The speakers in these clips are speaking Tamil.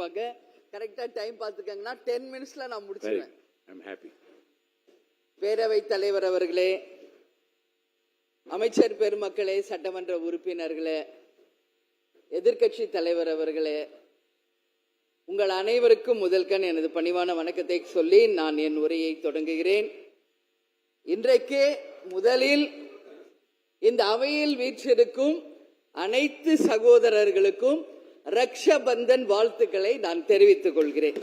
இருப்பாங்க. கரெக்டா டைம் பார்த்துக்கங்கன்னா 10 மினிட்ஸ்ல நான் முடிச்சிடுவேன். பேரவைத் தலைவர் அவர்களே, அமைச்சர் பெருமக்களே, சட்டமன்ற உறுப்பினர்களே, எதிர்கட்சி தலைவர் அவர்களே, உங்கள் அனைவருக்கும் முதல்கண் எனது பணிவான வணக்கத்தை சொல்லி நான் என் உரையை தொடங்குகிறேன். இன்றைக்கு முதலில் இந்த அவையில் வீற்றிருக்கும் அனைத்து சகோதரர்களுக்கும் ரக்ஷபந்தன் வாழ்த்துக்களை நான் தெரிவித்துக் கொள்கிறேன்.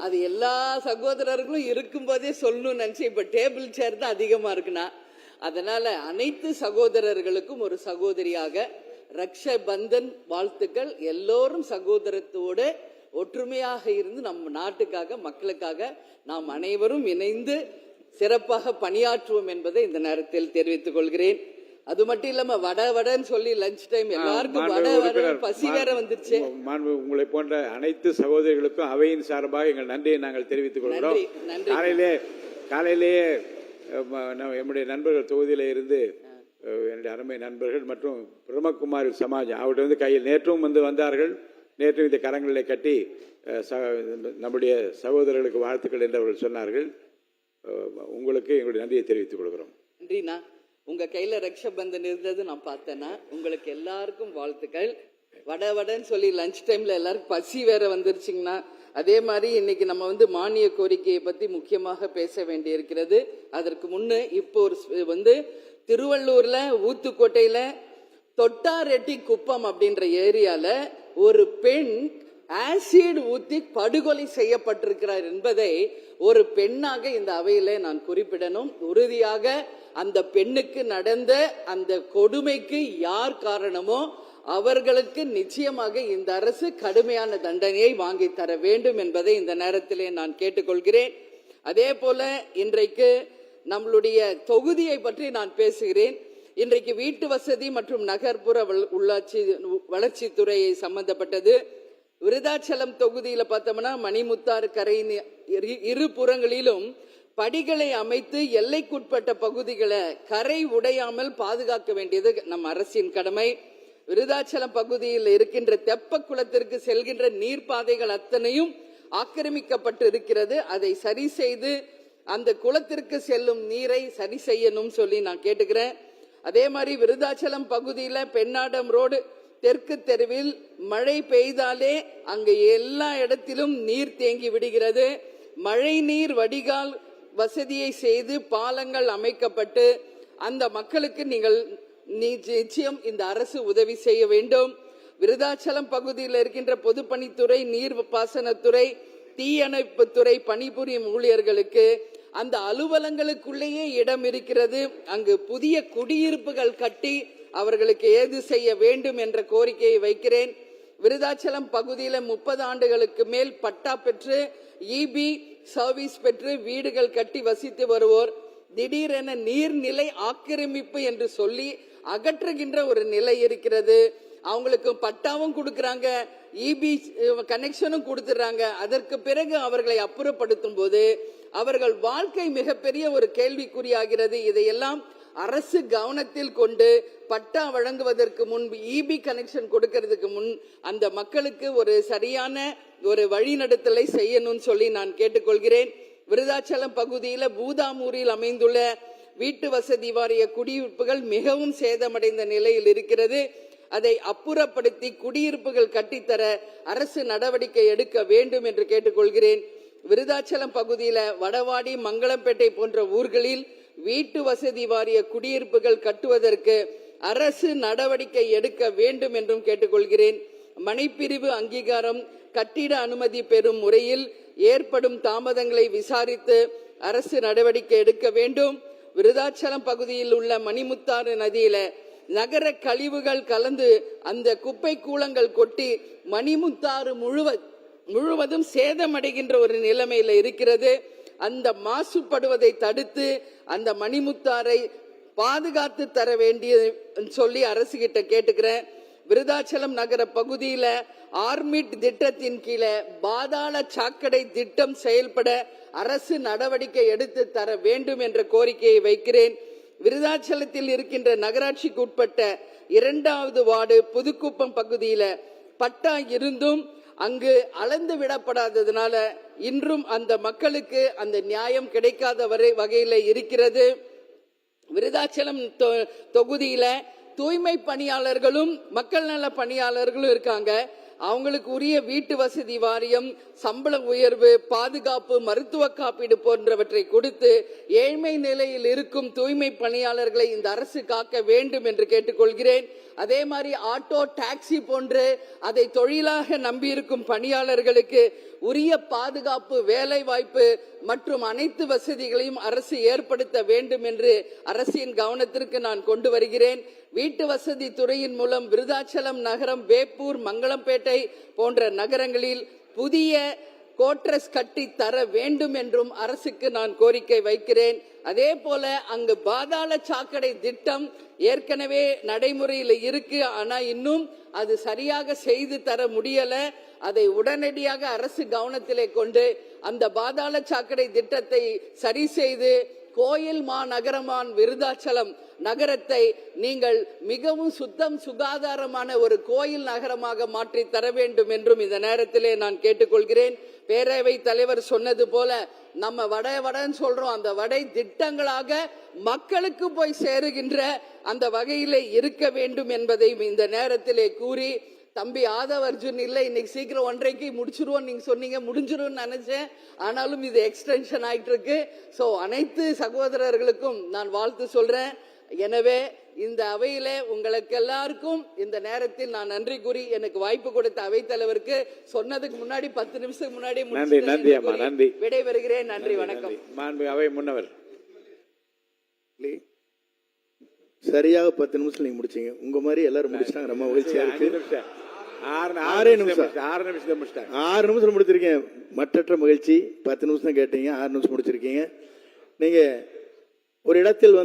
அது எல்லா சகோதரர்களும் இருக்கும் போதே சொல்லணும்னு நினைச்சு இப்ப டேபிள் சேர் தான் அதிகமா இருக்குன்னா, அதனால அனைத்து சகோதரர்களுக்கும் ஒரு சகோதரியாக ரக்ஷபந்தன் வாழ்த்துக்கள். எல்லோரும் சகோதரத்தோடு ஒற்றுமையாக இருந்து நம் நாட்டுக்காக மக்களுக்காக நாம் அனைவரும் இணைந்து சிறப்பாக பணியாற்றுவோம் என்பதை இந்த நேரத்தில் தெரிவித்துக் கொள்கிறேன். அது மட்டும் இல்லாம வடன்னு சொல்லி லஞ்ச் டைம் எல்லாருக்கும் வட பசி வேற வந்துருச்சு. உங்களை போன்ற அனைத்து சகோதரிகளுக்கும் அவையின் சார்பாக எங்கள் நன்றியை நாங்கள் தெரிவித்துக் கொள்கிறோம். காலையிலேயே நம்முடைய நண்பர்கள் தொகுதியில இருந்து என்னுடைய அருமை நண்பர்கள் மற்றும் பிரம்மகுமாரி சமாஜ் அவருடைய கையில் நேற்றும் வந்தார்கள். நேற்று இந்த கரங்களை கட்டி நம்முடைய சகோதரர்களுக்கு வாழ்த்துக்கள் என்று அவர்கள் சொன்னார்கள். உங்களுக்கு எங்களுடைய நன்றியை தெரிவித்துக் கொள்கிறோம். நன்றிண்ணா. உங்க கையில ரக்ஷபந்தன் இருந்தது நான் பார்த்தேன்னா. உங்களுக்கு எல்லாருக்கும் வாழ்த்துக்கள். வடன்னு சொல்லி லஞ்ச் டைம்ல எல்லாருக்கும் பசி வேற வந்துருச்சுங்கன்னா, அதே மாதிரி இன்னைக்கு நம்ம மானிய கோரிக்கையை பத்தி முக்கியமாக பேச வேண்டி இருக்கிறது. அதற்கு முன்னு இப்போ ஒரு திருவள்ளூர்ல ஊத்துக்கோட்டையில தொட்டாரெட்டி குப்பம் அப்படின்ற ஏரியால ஒரு பெண் ஆசிட் ஊத்தி படுகொலை செய்யப்பட்டிருக்கிறார் என்பதை ஒரு பெண்ணாக இந்த அவையில நான் குறிப்பிடணும். உறுதியாக அந்த பெண்ணுக்கு நடந்த அந்த கொடுமைக்கு யார் காரணமோ அவர்களுக்கு நிச்சயமாக இந்த அரசு கடுமையான தண்டனையை வாங்கி தர வேண்டும் என்பதை இந்த நேரத்திலே நான் கேட்டுக்கொள்கிறேன். அதே போல இன்றைக்கு நம்மளுடைய தொகுதியை பற்றி நான் பேசுகிறேன். இன்றைக்கு வீட்டு வசதி மற்றும் நகர்ப்புற உள்ளாட்சி வளர்ச்சித்துறையை சம்பந்தப்பட்டது. விருதாச்சலம் தொகுதியில பார்த்தோம்னா மணிமுத்தாறு கரையின் இரு புறங்களிலும் படிகளை அமைத்து எல்லைக்குட்பட்ட பகுதிகளை கரை உடையாமல் பாதுகாக்க வேண்டியது நம் அரசின் கடமை. விருதாச்சலம் பகுதியில் இருக்கின்ற தெப்ப குளத்திற்கு செல்கின்ற நீர்ப்பாதைகள் அத்தனையும் ஆக்கிரமிக்கப்பட்டு இருக்கிறது. அதை சரி செய்து அந்த குளத்திற்கு செல்லும் நீரை சரி செய்யணும் சொல்லி நான் கேட்டுக்கிறேன். அதே மாதிரி விருதாச்சலம் பகுதியில பெண்ணாடம் ரோடு தெற்கு தெருவில் மழை பெய்தாலே அங்கு எல்லா இடத்திலும் நீர் தேங்கி விடுகிறது. மழை நீர் வடிகால் வசதியை செய்து பாலங்கள் அமைக்கப்பட்டு அந்த மக்களுக்கு நீங்கள் நிச்சயம் இந்த அரசு உதவி செய்ய வேண்டும். விருதாச்சலம் பகுதியில் இருக்கின்ற பொதுப்பணித்துறை, நீர் பாசனத்துறை, தீயணைப்புத்துறை பணிபுரியும் ஊழியர்களுக்கு அந்த அலுவலங்களுக்குள்ளேயே இடம் இருக்கிறது. அங்கு புதிய குடியிருப்புகள் கட்டி அவர்களுக்கு ஏது செய்ய வேண்டும் என்ற கோரிக்கையை வைக்கிறேன். விருதாச்சலம் பகுதியில் 30 ஆண்டுகளுக்கு மேல் பட்டா பெற்று இபி சர்வீஸ் பெற்று வீடுகள் கட்டி வசித்து வருவோர் திடீரென நீர்நிலை ஆக்கிரமிப்பு என்று சொல்லி அகற்றுகின்ற ஒரு நிலை இருக்கிறது. அவங்களுக்கு பட்டாவும் கொடுக்கறாங்க, இபி கனெக்ஷனும் கொடுத்துறாங்க. அதற்கு பிறகு அவர்களை அப்புறப்படுத்தும் போது அவர்கள் வாழ்க்கை மிகப்பெரிய ஒரு கேள்விக்குறியாகிறது. இதையெல்லாம் அரசு கவனத்தில் கொண்டு பட்டா வழங்குவதற்கு முன்பு இபி கனெக்ஷன் கொடுக்கிறதுக்கு முன் அந்த மக்களுக்கு ஒரு சரியான ஒரு வழிநடத்தலை செய்யணும்னு சொல்லி நான் கேட்டுக்கொள்கிறேன். விருதாச்சலம் பகுதியில் பூதாமூரில் அமைந்துள்ள வீட்டு வசதி வாரிய குடியிருப்புகள் மிகவும் சேதமடைந்த நிலையில் இருக்கிறது. அதை அப்புறப்படுத்தி குடியிருப்புகள் கட்டித்தர அரசு நடவடிக்கை எடுக்க வேண்டும் என்று கேட்டுக்கொள்கிறேன். விருதாச்சலம் பகுதியில வடவாடி, மங்களம்பேட்டை போன்ற ஊர்களில் வீட்டு வசதி வாரிய குடியிருப்புகள் கட்டுவதற்கு அரசு நடவடிக்கை எடுக்க வேண்டும் என்றும் கேட்டுக்கொள்கிறேன். மனைப்பிரிவு அங்கீகாரம், கட்டிட அனுமதி பெறும் முறையில் ஏற்படும் தாமதங்களை விசாரித்து அரசு நடவடிக்கை எடுக்க வேண்டும். விருதாச்சலம் பகுதியில் உள்ள மணிமுத்தாறு நதியில நகர கழிவுகள் கலந்து அந்த குப்பை கூளங்கள் கொட்டி மணிமுத்தாறு முழுவதும் சேதமடைகின்ற ஒரு நிலைமையில இருக்கிறது. அந்த மாசுபடுவதை தடுத்து அந்த மணிமுத்தாரை பாதுகாத்து தர வேண்டிய சொல்லி அரசு கிட்ட கேட்டுக்கிறேன். விருதாச்சலம் நகர பகுதியில ஆர்மிட் திட்டத்தின் கீழே பாதாள சாக்கடை திட்டம் செயல்பட அரசு நடவடிக்கை எடுத்து தர வேண்டும் என்ற கோரிக்கையை வைக்கிறேன். விருதாச்சலத்தில் இருக்கின்ற நகராட்சிக்கு உட்பட்ட 2வது வார்டு புதுக்குப்பம் பகுதியில பட்டா இருந்தும் அங்கு அளந்து விடப்படாததுனால இன்றும் அந்த மக்களுக்கு அந்த நியாயம் கிடைக்காத வகையில இருக்கிறது. விருதாச்சலம் தொகுதியில தூய்மை பணியாளர்களும் மக்கள் நல பணியாளர்களும் இருக்காங்க. அவங்களுக்கு உரிய வீட்டு வசதி வாரியம், சம்பள உயர்வு, பாதுகாப்பு, மருத்துவ காப்பீடு போன்றவற்றை கொடுத்து ஏழ்மை நிலையில் இருக்கும் தூய்மை பணியாளர்களை இந்த அரசு காக்க வேண்டும் என்று கேட்டுக்கொள்கிறேன். அதே மாதிரி ஆட்டோ, டாக்ஸி போன்று அதை தொழிலாக நம்பியிருக்கும் பணியாளர்களுக்கு உரிய பாதுகாப்பு, வேலை வாய்ப்பு மற்றும் அனைத்து வசதிகளையும் அரசு ஏற்படுத்த வேண்டும் என்று அரசின் கவனத்திற்கு நான் கொண்டு வருகிறேன். வீட்டு வசதி துறையின் மூலம் விருதாச்சலம் நகரம், வேப்பூர், மங்களம்பேட்டை போன்ற நகரங்களில் புதிய கோட்ரஸ் கட்டி தர வேண்டும் என்றும் அரசுக்கு நான் கோரிக்கை வைக்கிறேன். அதே போல அங்கு பாதாள சாக்கடை திட்டம் ஏற்கனவே நடைமுறையில் இருக்கு. ஆனா இன்னும் அது சரியாக செய்து தர முடியல. அதை உடனடியாக அரசு கவனத்திலே கொண்டு அந்த பாதாள சாக்கடை திட்டத்தை சரி செய்து கோயில் மாநகரமான விருதாச்சலம் நகரத்தை நீங்கள் மிகவும் சுத்தம் சுகாதாரமான ஒரு கோயில் நகரமாக மாற்றி தர வேண்டும் என்றும் இந்த நேரத்திலே நான் கேட்டுக்கொள்கிறேன். பேரவை தலைவர் சொன்னது போல நம்ம வடன்னு சொல்றோம், அந்த வடை திட்டங்களாக மக்களுக்கு போய் சேருகின்ற அந்த வகையிலே இருக்க வேண்டும் என்பதை இந்த நேரத்திலே கூறி, தம்பி ஆதவ் அர்ஜுன் இல்லை இன்னைக்கு சீக்கிரம் 1:30க்கு முடிச்சிருவோம் நீங்க சொன்னீங்க, முடிஞ்சிரும் நினைச்சேன். ஆனாலும் இது எக்ஸ்டென்ஷன் ஆயிட்டு இருக்கு. சோ அனைத்து சகோதரர்களுக்கும் நான் வாழ்த்து சொல்றேன். எனவே இந்த அவையிலே உங்களுக்கு எல்லாருக்கும் இந்த நேரத்தில் நான் நன்றி கூறி எனக்கு வாய்ப்பு கொடுத்த அவைத்தலைவருக்கு சொன்னதுக்கு முன்னாடி 10 நிமிஷத்துக்கு முன்னாடி விடைபெறுகிறேன். நன்றி, வணக்கம். அவை முன்னவர் சரியாக 10 நிமிஷம் நீங்க முடிச்சீங்க. உங்க மாதிரி எல்லாரும் முடிச்சிட்டாங்க. ரொம்ப மகிழ்ச்சியா இருக்கு. 6 நிமிஷம் முடிச்சிருக்கேன். மற்றற்ற மகிழ்ச்சி. 10 நிமிஷம் கேட்டீங்க, 6 நிமிஷம் முடிச்சிருக்கீங்க. நீங்க ஒரு இடத்தில்